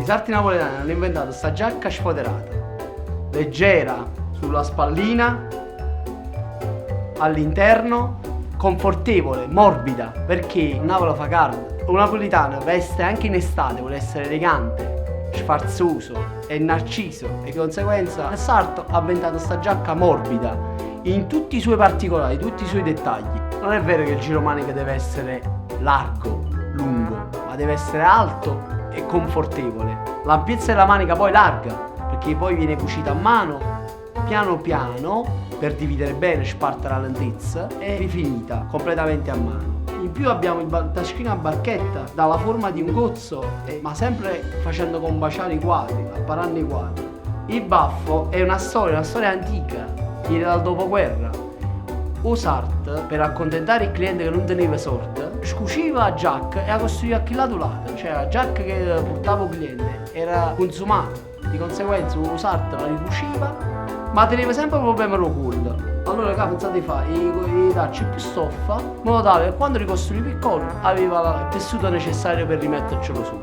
sarti napoletani hanno inventato sta giacca sfoderata, leggera sulla spallina, all'interno, confortevole, morbida, perché Napoli fa caldo. Un napoletano veste anche in estate, vuole essere elegante, sfarzoso e narciso, e di conseguenza Sarto ha inventato sta giacca morbida in tutti i suoi particolari, tutti i suoi dettagli. Non è vero che il giromanica deve essere largo, lungo, ma deve essere alto e confortevole. L'ampiezza della manica poi larga, perché poi viene cucita a mano, piano piano, per dividere bene, sparta la lentezza, e rifinita completamente a mano. In più abbiamo il taschino a barchetta dalla forma di un gozzo, ma sempre facendo combaciare i quadri, apparando i quadri. Il baffo è una storia antica, viene dal dopoguerra. Usart, per accontentare il cliente che non teneva sorte, scuciva la giacca e la costruiva a chi lato lato, cioè la giacca che portava il cliente era consumata, di conseguenza Usart la ricuciva, ma teneva sempre un problema con il collo. Allora pensate di fare i darci più stoffa, in modo tale che quando ricostruiva il collo aveva il tessuto necessario per rimettercelo su.